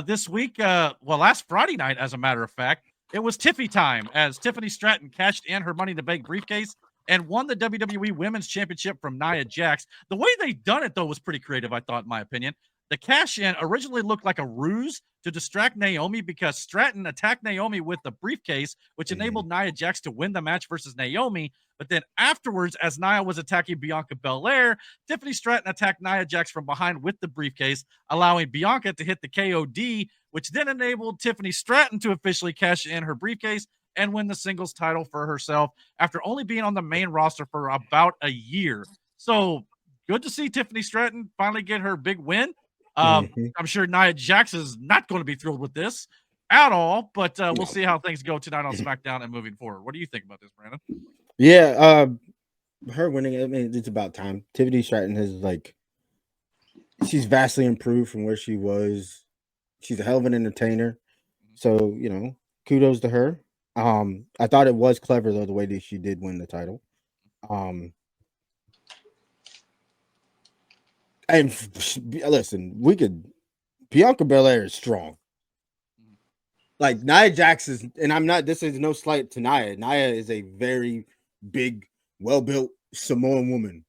this week, last Friday night, as a matter of fact, it was Tiffy time as Tiffany Stratton cashed in her Money in the Bank briefcase and won the WWE Women's Championship from Nia Jax. The way they done it, though, was pretty creative, I thought, in my opinion. The cash-in originally looked like a ruse to distract Naomi because Stratton attacked Naomi with the briefcase, which enabled Nia Jax to win the match versus Naomi. But then afterwards, as Nia was attacking Bianca Belair, Tiffany Stratton attacked Nia Jax from behind with the briefcase, allowing Bianca to hit the KOD, which then enabled Tiffany Stratton to officially cash in her briefcase and win the singles title for herself after only being on the main roster for about a year. So good to see Tiffany Stratton finally get her big win. I'm sure Nia Jax is not going to be thrilled with this at all, but we'll see how things go tonight on SmackDown and moving forward. What do you think about this, Brandon? Yeah, her winning, I mean, it's about time. Tiffany Stratton has, she's vastly improved from where she was. She's a hell of an entertainer. So, kudos to her. I thought it was clever, though, the way that she did win the title. And listen, Bianca Belair is strong. Like Nia Jax is, and this is no slight to Nia. Nia is a very big, well-built Samoan woman.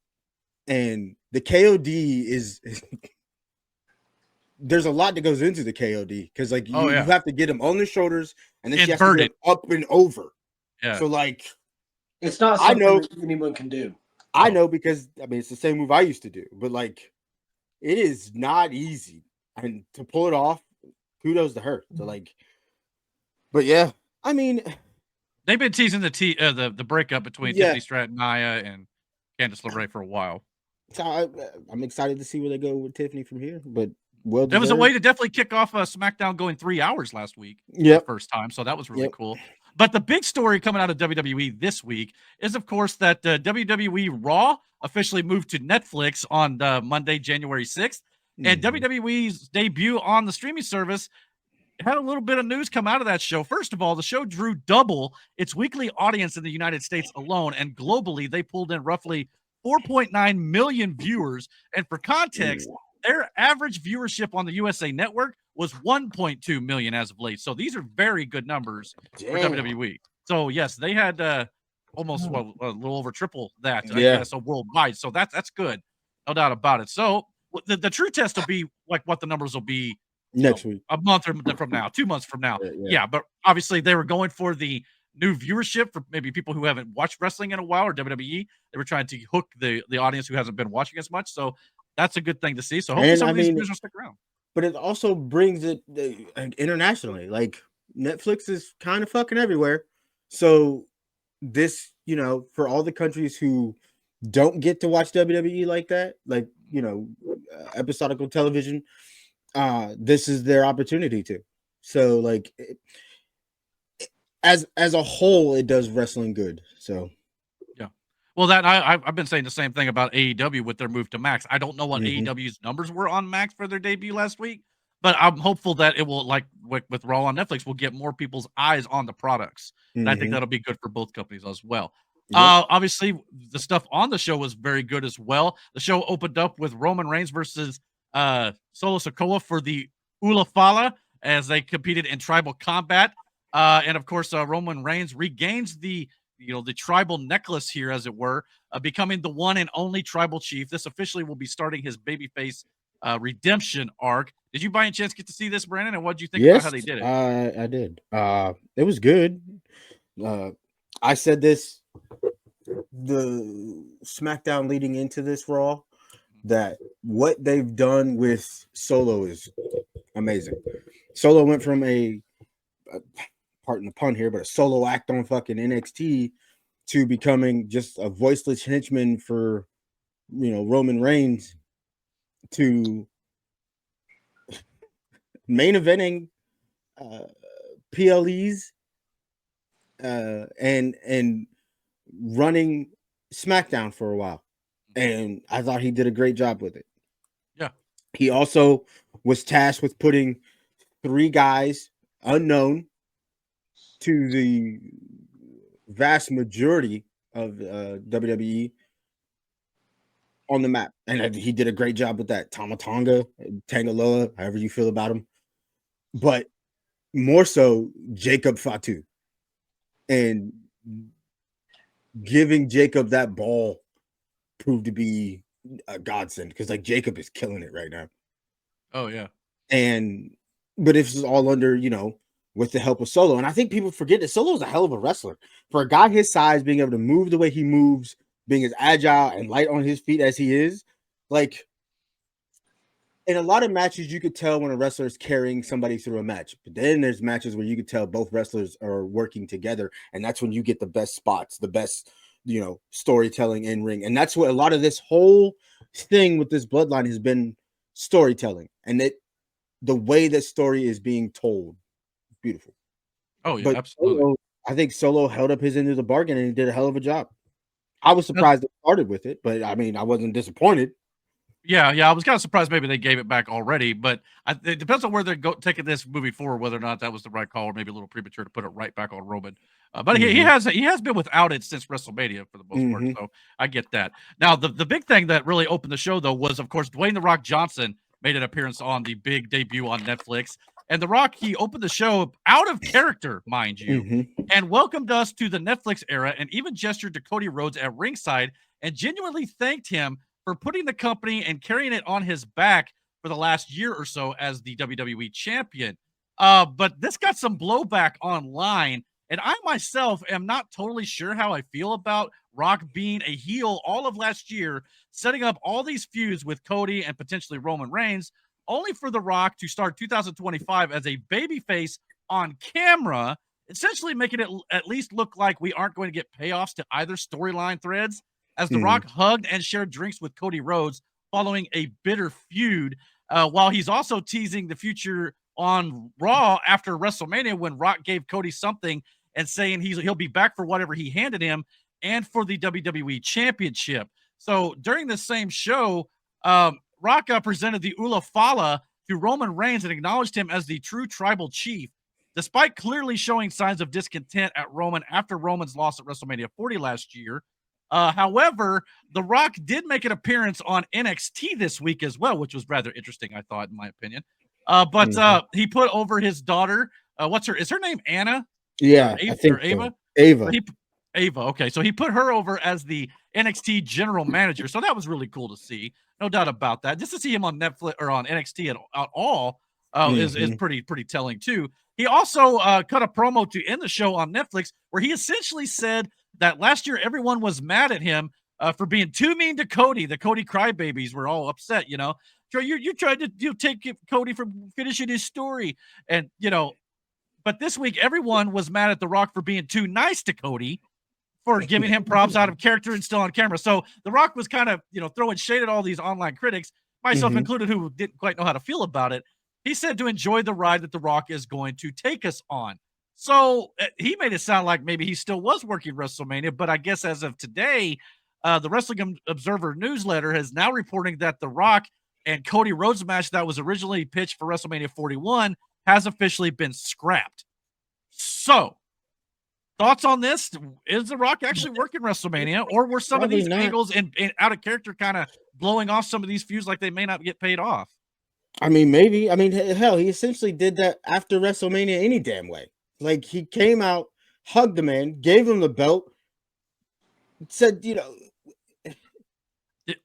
And the KOD is there's a lot that goes into the KOD because you have to get them on the shoulders and then she has to get them up and over. Yeah. So it's not something that anyone can do. I know because it's the same move I used to do, but it is not easy, and to pull it off, kudos to her. So but yeah, they've been teasing the breakup between Tiffany Stratton, Nia, and Candice LeRae for a while. So I'm excited to see where they go with Tiffany from here. But there was a way to definitely kick off SmackDown going 3 hours last week. Yeah, first time, so that was really cool. But the big story coming out of WWE this week is, of course, that WWE Raw officially moved to Netflix on Monday, January 6th. And WWE's debut on the streaming service had a little bit of news come out of that show. First of all, the show drew double its weekly audience in the United States alone. And globally, they pulled in roughly 4.9 million viewers. And for context, their average viewership on the USA Network was 1.2 million as of late. So these are very good numbers for WWE. So yes, they had almost a little over triple that, I guess, worldwide. So that's good, no doubt about it. So the true test will be what the numbers will be next week, a month from now, 2 months from now. Yeah, but obviously they were going for the new viewership for maybe people who haven't watched wrestling in a while, or WWE. They were trying to hook the audience who hasn't been watching as much. So that's a good thing to see. So hopefully some of these viewers will stick around. But it also brings it internationally. Netflix is kind of fucking everywhere. So this, for all the countries who don't get to watch WWE like that, episodical television, this is their opportunity to. So as a whole, it does wrestling good. So well, that I've been saying the same thing about AEW with their move to Max. I don't know what AEW's numbers were on Max for their debut last week, but I'm hopeful that it will, with Raw on Netflix, will get more people's eyes on the products. And I think that'll be good for both companies as well. Obviously, the stuff on the show was very good as well. The show opened up with Roman Reigns versus Solo Sikoa for the Ula Fala as they competed in tribal combat. And of course, Roman Reigns regains the tribal necklace here, as it were, becoming the one and only tribal chief. This officially will be starting his babyface redemption arc. Did you by any chance get to see this, Brandon? And what did you think about how they did it? I did. It was good. I said this, the SmackDown leading into this Raw, that what they've done with Solo is amazing. Solo went from pardon the pun here, but a solo act on fucking NXT to becoming just a voiceless henchman for, Roman Reigns, to main eventing PLEs and running SmackDown for a while. And I thought he did a great job with it. Yeah. He also was tasked with putting 3 guys unknown to the vast majority of WWE on the map, and he did a great job with that. Tama Tonga, Tangaloa, however you feel about him. but more so Jacob Fatu, and giving Jacob that ball proved to be a godsend because like Jacob is killing it right now. Oh yeah. But if it's all under, with the help of Solo. And I think people forget that Solo is a hell of a wrestler. For a guy his size, being able to move the way he moves, being as agile and light on his feet as he is, like in a lot of matches, you could tell when a wrestler is carrying somebody through a match. But then there's matches where you could tell both wrestlers are working together. And that's when you get the best spots, the best, storytelling in ring. And that's what a lot of this whole thing with this bloodline has been, storytelling. And the way that story is being told. Beautiful. Oh yeah, but absolutely. I think Solo held up his end of the bargain and he did a hell of a job. I was surprised they started with it, but I mean, I wasn't disappointed. Yeah, I was kind of surprised maybe they gave it back already, but it depends on where they're taking this movie forward, whether or not that was the right call or maybe a little premature to put it right back on Roman. But he has been without it since WrestleMania for the most part, so I get that. Now, the big thing that really opened the show, though, was, of course, Dwayne "The Rock" Johnson made an appearance on the big debut on Netflix. And The Rock, he opened the show out of character, mind you, and welcomed us to the Netflix era and even gestured to Cody Rhodes at ringside and genuinely thanked him for putting the company and carrying it on his back for the last year or so as the WWE champion. But this got some blowback online, and I myself am not totally sure how I feel about Rock being a heel all of last year, setting up all these feuds with Cody and potentially Roman Reigns, only for The Rock to start 2025 as a babyface on camera, essentially making it at least look like we aren't going to get payoffs to either storyline threads, as The Rock hugged and shared drinks with Cody Rhodes following a bitter feud, while he's also teasing the future on Raw after WrestleMania when Rock gave Cody something and saying he'll be back for whatever he handed him and for the WWE Championship. So during the same show, Rock presented the Ula Fala to Roman Reigns and acknowledged him as the true tribal chief, despite clearly showing signs of discontent at Roman after Roman's loss at WrestleMania 40 last year. However, The Rock did make an appearance on NXT this week as well, which was rather interesting, I thought, in my opinion. But he put over his daughter. Is her name Anna? Yeah, Ava, I think Ava. Ava. Ava. Okay, so he put her over as the NXT general manager. So that was really cool to see. No doubt about that. Just to see him on Netflix or on NXT at all is pretty telling too. He also cut a promo to end the show on Netflix where he essentially said that last year everyone was mad at him for being too mean to Cody. The Cody crybabies were all upset, you tried to take Cody from finishing his story. And, but this week everyone was mad at The Rock for being too nice to Cody, for giving him props out of character and still on camera. So The Rock was kind of, throwing shade at all these online critics, myself included, who didn't quite know how to feel about it. He said to enjoy the ride that The Rock is going to take us on. So he made it sound like maybe he still was working WrestleMania, but I guess as of today, the Wrestling Observer newsletter is now reporting that The Rock and Cody Rhodes match that was originally pitched for WrestleMania 41 has officially been scrapped. So, thoughts on this? Is The Rock actually working WrestleMania, or were some Probably of these not. angles and out of character kind of blowing off some of these feuds like they may not get paid off? I mean, maybe. I mean, hell, he essentially did that after WrestleMania any damn way. Like, he came out, hugged the man, gave him the belt, said,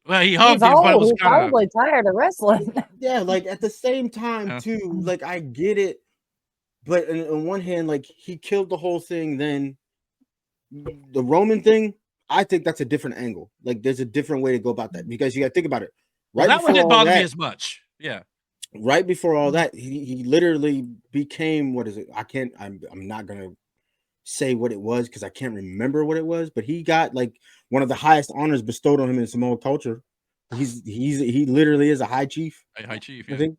Well, he hugged him, but it was He's probably tired of wrestling. yeah, like at the same time, too, like I get it. But on one hand, like he killed the whole thing. Then the Roman thing, I think that's a different angle. Like there's a different way to go about that because you got to think about it. Right, well, that one didn't bother me as much. Yeah. Right before all that, he literally became, what is it? I'm not gonna say what it was because I can't remember what it was, but he got like one of the highest honors bestowed on him in Samoan culture. He literally is a high chief. A high chief, I think.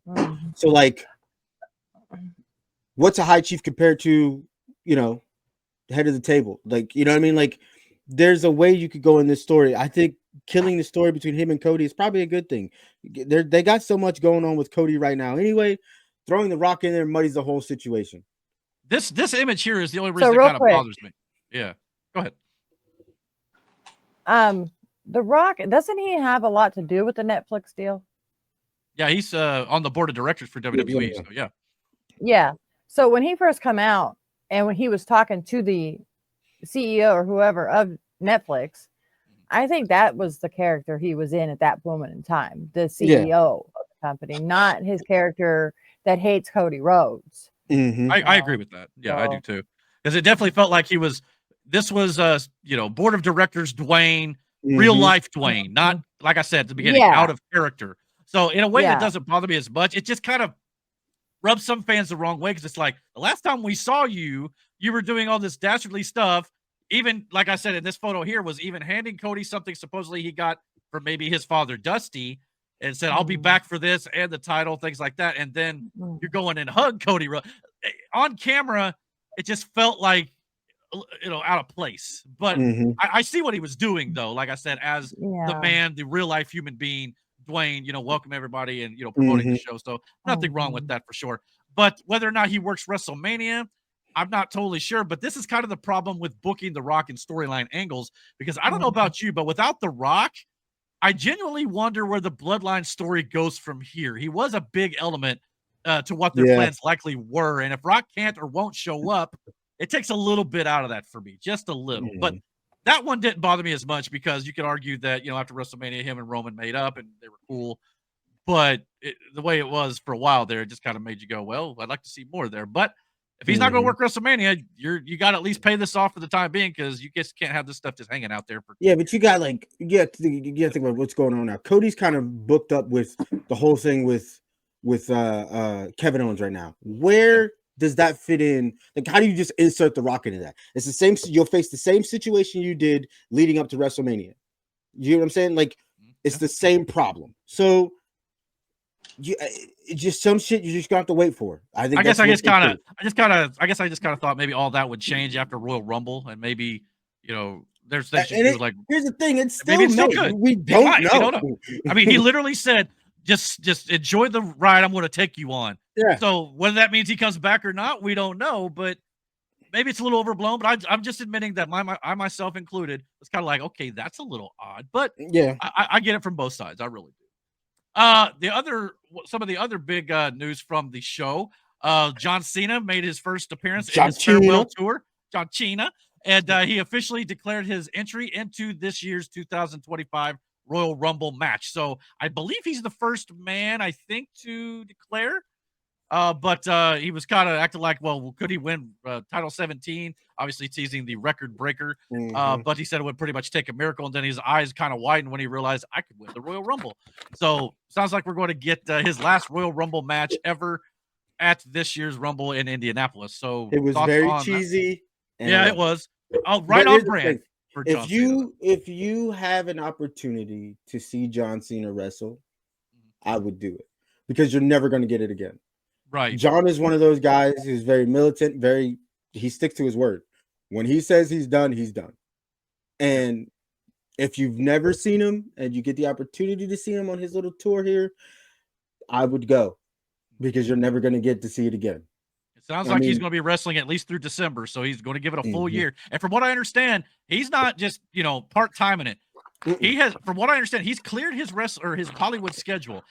So like, what's a high chief compared to, the head of the table? Like, you know what I mean? Like, there's a way you could go in this story. I think killing the story between him and Cody is probably a good thing. They got so much going on with Cody right now. Anyway, throwing The Rock in there muddies the whole situation. This image here is the only reason that kind of bothers me. Yeah, go ahead. The Rock, doesn't he have a lot to do with the Netflix deal? Yeah, he's on the board of directors for WWE. So yeah. Yeah. So when he first come out and when he was talking to the CEO or whoever of Netflix, I think that was the character he was in at that moment in time, the CEO of the company, not his character that hates Cody Rhodes. I agree with that. Yeah, I do too. Because it definitely felt like this was board of directors Dwayne, real life Dwayne, not like I said at the beginning, out of character. So in a way that doesn't bother me as much. It just kind of rubs some fans the wrong way because it's like the last time we saw you were doing all this dastardly stuff. Even like I said in this photo here was even handing Cody something supposedly he got from maybe his father Dusty and said, I'll be back for this and the title, things like that. And then you're going and hug Cody on camera. It just felt like, out of place, but I see what he was doing though. Like I said, as the man, the real life human being, Dwayne, welcome everybody and, promoting the show. So nothing wrong with that for sure. But whether or not he works WrestleMania, I'm not totally sure, but this is kind of the problem with booking The Rock and storyline angles, because I don't know about you, but without The Rock, I genuinely wonder where the bloodline story goes from here. He was a big element to what their plans likely were. And if Rock can't or won't show up, it takes a little bit out of that for me, just a little. But that one didn't bother me as much because you could argue that, after WrestleMania, him and Roman made up and they were cool. But the way it was for a while there, it just kind of made you go, well, I'd like to see more there. But if he's not going to work WrestleMania, you got to at least pay this off for the time being, because you just can't have this stuff just hanging out there. But you got you got to think about what's going on now. Cody's kind of booked up with the whole thing with Kevin Owens right now. Where does that fit in? Like, how do you just insert The Rock into that? It's the same. You'll face the same situation you did leading up to WrestleMania. You know what I'm saying? Like, it's the same problem. So. Just some shit you just got to wait for. I just kind of thought maybe all that would change after Royal Rumble, and maybe there's things you do like. Here's the thing, it's still good. We don't know. I mean, he literally said, "Just enjoy the ride I'm going to take you on." Yeah. So whether that means he comes back or not, we don't know. But maybe it's a little overblown. But I'm just admitting that I myself included, it's kind of like, okay, that's a little odd. But yeah, I get it from both sides. I really do. Some of the other big news from the show, John Cena made his first appearance in his farewell tour, John Cena, and he officially declared his entry into this year's 2025 Royal Rumble match. So I believe he's the first man, I think, to declare. But he was kind of acting like, well, could he win title 17? Obviously teasing the record breaker. But he said it would pretty much take a miracle. And then his eyes kind of widened when he realized I could win the Royal Rumble. So sounds like we're going to get his last Royal Rumble match ever at this year's Rumble in Indianapolis. So it was very cheesy. Yeah, it was. Right on brand. For John Cena. If you have an opportunity to see John Cena wrestle, I would do it, because you're never going to get it again. Right. John is one of those guys who's very militant, he sticks to his word. When he says he's done, he's done. And if you've never seen him and you get the opportunity to see him on his little tour here, I would go, because you're never going to get to see it again. It sounds like he's going to be wrestling at least through December, so he's going to give it a full year. And from what I understand, he's not just, part-time in it. He has, from what I understand, he's cleared his his Hollywood schedule.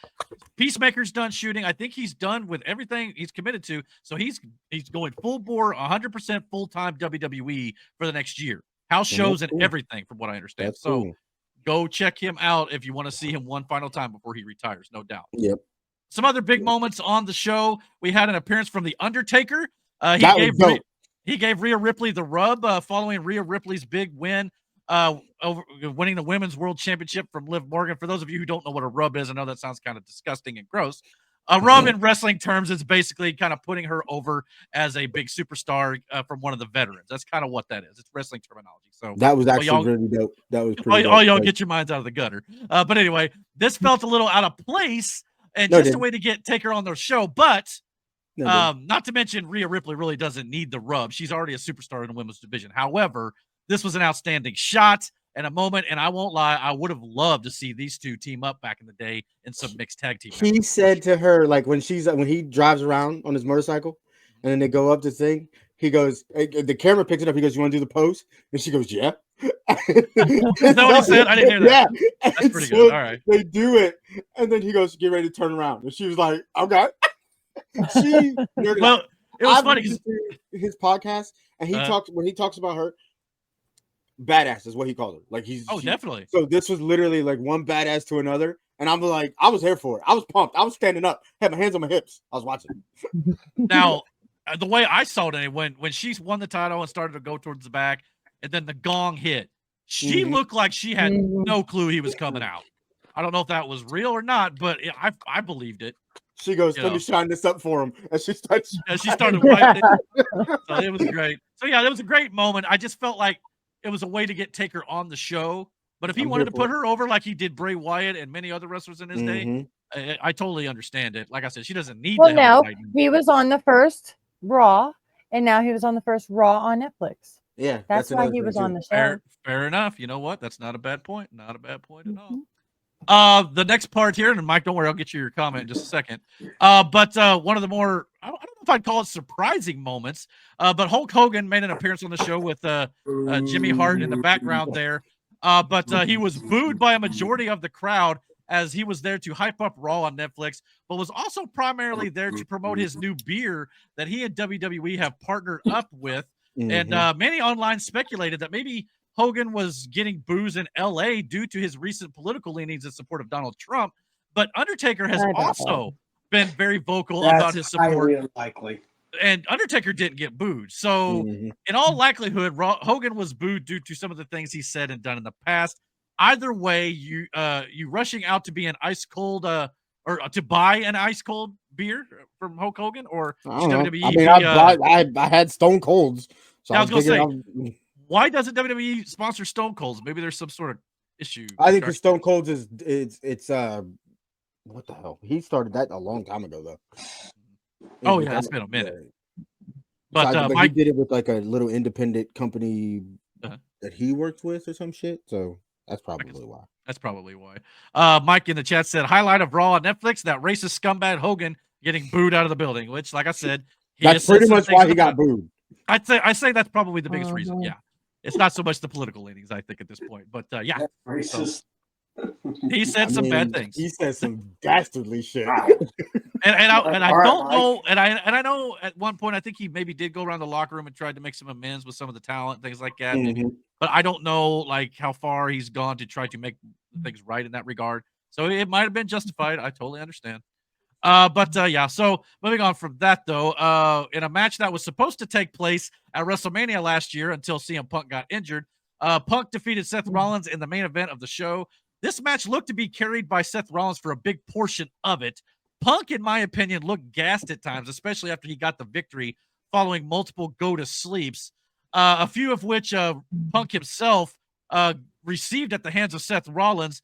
Peacemaker's done shooting. I think he's done with everything he's committed to. So he's going full bore, 100% full-time WWE for the next year. House shows and everything, from what I understand. That's cool. Go check him out if you want to see him one final time before he retires, no doubt. Yep. Some other big moments on the show. We had an appearance from The Undertaker. He gave Rhea Ripley the rub following Rhea Ripley's big win. Over winning the Women's World Championship from Liv Morgan. For those of you who don't know what a rub is, I know that sounds kind of disgusting and gross. A rub in wrestling terms is basically kind of putting her over as a big superstar from one of the veterans. That's kind of what that is. It's wrestling terminology. So that was actually really dope. That was pretty dope. All y'all get your minds out of the gutter. But anyway, this felt a little out of place and just a way to take her on their show. But not to mention, Rhea Ripley really doesn't need the rub. She's already a superstar in the women's division. However, this was an outstanding shot and a moment, and I won't lie, I would have loved to see these two team up back in the day in some mixed tag team. He said to her, like, when he drives around on his motorcycle, and then they go up the thing, he goes, the camera picks it up, he goes, "You want to do the pose?" And she goes, "Yeah." Is that what he said? I didn't hear that. Yeah. That's pretty good. All right. They do it, and then he goes, "Get ready to turn around." And she was like, "Okay." Well, it was funny because his podcast, and he talks about her. Badass is what he called her. Like definitely. So this was literally like one badass to another, and I'm like, I was here for it. I was pumped. I was standing up, had my hands on my hips. I was watching. Now, the way I saw it, when she won the title and started to go towards the back, and then the gong hit, she looked like she had no clue he was coming out. I don't know if that was real or not, but I believed it. She goes, "Let me shine this up for him," and she starts. And she started wiping it. So it was great. So yeah, it was a great moment. I just felt like it was a way to get Taker on the show. But if he wanted to put her over like he did Bray Wyatt and many other wrestlers in his day, I totally understand it. Like I said, she doesn't need to help right now. He was on the first Raw, and now he was on the first Raw on Netflix. Yeah, that's why he was on the show. Fair enough. You know what? That's not a bad point. Not a bad point at all. The next part here, and Mike, don't worry, I'll get you your comment in just a second. But one of the more, I don't know if I'd call it surprising moments, but Hulk Hogan made an appearance on the show with Jimmy Hart in the background there. But he was booed by a majority of the crowd as he was there to hype up Raw on Netflix, but was also primarily there to promote his new beer that he and WWE have partnered up with. And many online speculated that maybe Hogan was getting boos in LA due to his recent political leanings in support of Donald Trump. But Undertaker has also been very vocal about his support. Highly unlikely. And Undertaker didn't get booed. So in all likelihood, Hogan was booed due to some of the things he said and done in the past. Either way, you rushing out to be an ice cold or to buy an ice cold beer from Hulk Hogan or WWE. I mean, I had Stone Colds. So I was going to say, why doesn't WWE sponsor Stone Colds? Maybe there's some sort of issue. I think the Stone Colds it's what the hell? He started that a long time ago though. Oh yeah, it's been a minute. But Mike, he did it with like a little independent company that he worked with or some shit. So that's probably why. That's probably why. Mike in the chat said, highlight of Raw on Netflix, that racist scumbag Hogan getting booed out of the building, which, like I said, that's pretty much why he got booed. I say that's probably the biggest reason. Yeah. It's not so much the political leanings, I think, at this point. But yeah. That's racist. So, he said some bad things. He said some dastardly shit. And I don't know, and I know at one point I think he maybe did go around the locker room and tried to make some amends with some of the talent, things like that. But I don't know like how far he's gone to try to make things right in that regard. So it might have been justified. I totally understand. But yeah, so moving on from that though, in a match that was supposed to take place at WrestleMania last year until CM Punk got injured, Punk defeated Seth Rollins in the main event of the show. This match looked to be carried by Seth Rollins for a big portion of it. Punk, in my opinion, looked gassed at times, especially after he got the victory following multiple go-to-sleeps, a few of which Punk himself received at the hands of Seth Rollins.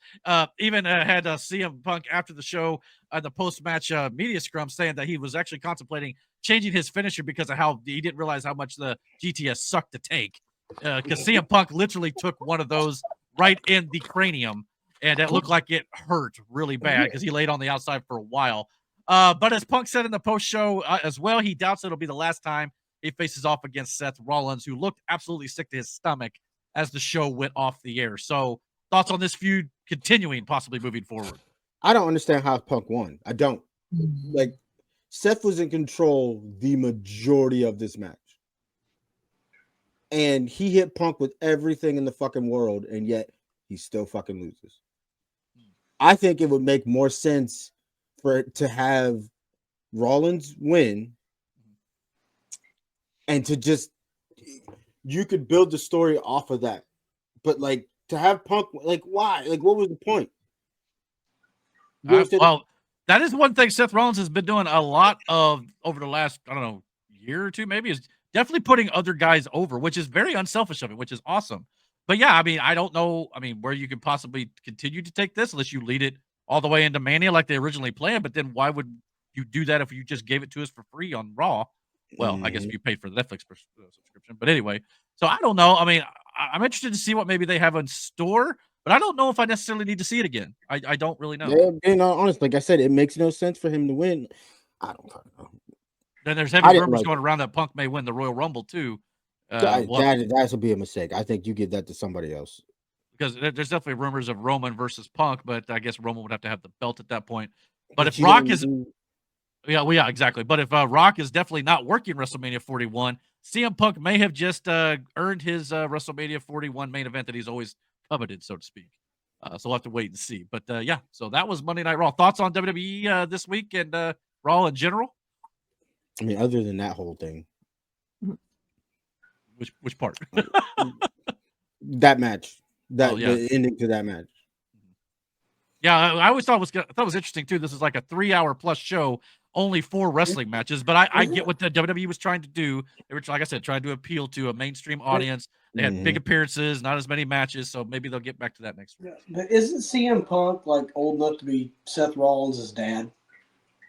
Even had CM Punk after the show, the post-match media scrum, saying that he was actually contemplating changing his finisher because of how he didn't realize how much the GTS sucked to take. Because CM Punk literally took one of those right in the cranium, and it looked like it hurt really bad because he laid on the outside for a while. But as Punk said in the post-show as well, he doubts it'll be the last time he faces off against Seth Rollins, who looked absolutely sick to his stomach as the show went off the air. So thoughts on this feud continuing, possibly moving forward? I don't understand how Punk won. I don't. Like, Seth was in control the majority of this match. And he hit Punk with everything in the fucking world, and yet he still fucking loses. I think it would make more sense for it to have Rollins win and to just, you could build the story off of that. But like to have Punk, like why? Like what was the point? Well, that is one thing Seth Rollins has been doing a lot of over the last, I don't know, year or two, maybe, is definitely putting other guys over, which is very unselfish of it, which is awesome. But yeah, I mean, I don't know, where you could possibly continue to take this unless you lead it all the way into Mania like they originally planned. But then why would you do that if you just gave it to us for free on Raw? Well, I guess if you paid for the Netflix subscription. But anyway, so I don't know. I mean, I'm interested to see what maybe they have in store, but I don't know if I necessarily need to see it again. I don't really know. Yeah, being honest, like I said, it makes no sense for him to win. I don't know. Then there's heavy rumors going around that Punk may win the Royal Rumble too. That would be a mistake. I think you give that to somebody else. Because there's definitely rumors of Roman versus Punk, but I guess Roman would have to have the belt at that point. But if Brock is... Yeah, well, yeah, exactly. But if Rock is definitely not working WrestleMania 41, CM Punk may have just earned his WrestleMania 41 main event that he's always coveted, so to speak. So we'll have to wait and see. But yeah, so that was Monday Night Raw. Thoughts on WWE this week and Raw in general? I mean, other than that whole thing. Which part? That match. Oh, yeah. The ending to that match. Yeah, I always thought it was interesting too. This is like a 3-hour plus show, only 4 wrestling matches. But I get what the WWE was trying to do. They were, like I said, trying to appeal to a mainstream audience. They had big appearances, not as many matches, so maybe they'll get back to that next week. But isn't CM Punk like old enough to be Seth Rollins' dad?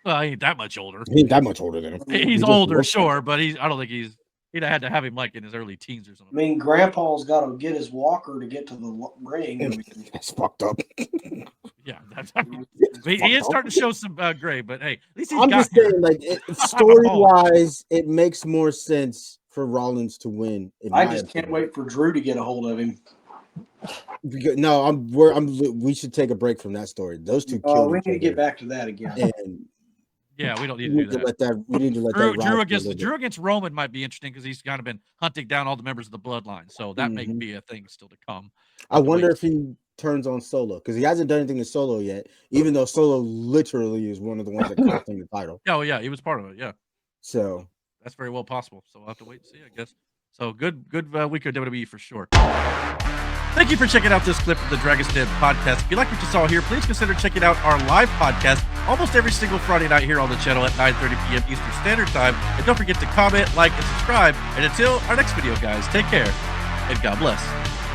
Well, he ain't that much older. He ain't that much older than him. He's older, sure, but I don't think he'd have had to have him like in his early teens or something. I mean, Grandpa's got to get his walker to get to the ring. I mean, That's fucked up. Yeah, he is starting to show some gray, but hey, at least he's I'm got just saying, like, story-wise, it makes more sense for Rollins to win. I just can't wait for Drew to get a hold of him. No, we should take a break from that story. Those two killed we each need to other. get back to that again. And yeah, we don't need to do that. We need to let Drew against Roman might be interesting because he's kind of been hunting down all the members of the bloodline, so that may be a thing still to come. I wonder if he turns on Solo because he hasn't done anything to Solo yet, even though Solo literally is one of the ones that cost him the title. Oh yeah, he was part of it. Yeah, so that's very well possible. So we'll have to wait and see, I guess. So good week of WWE for sure. Thank you for checking out this clip of the Dragon's Den podcast. If you like what you saw here, please consider checking out our live podcast almost every single Friday night here on the channel at 9:30 p.m. Eastern Standard Time. And don't forget to comment, like, and subscribe. And until our next video, guys, take care and God bless.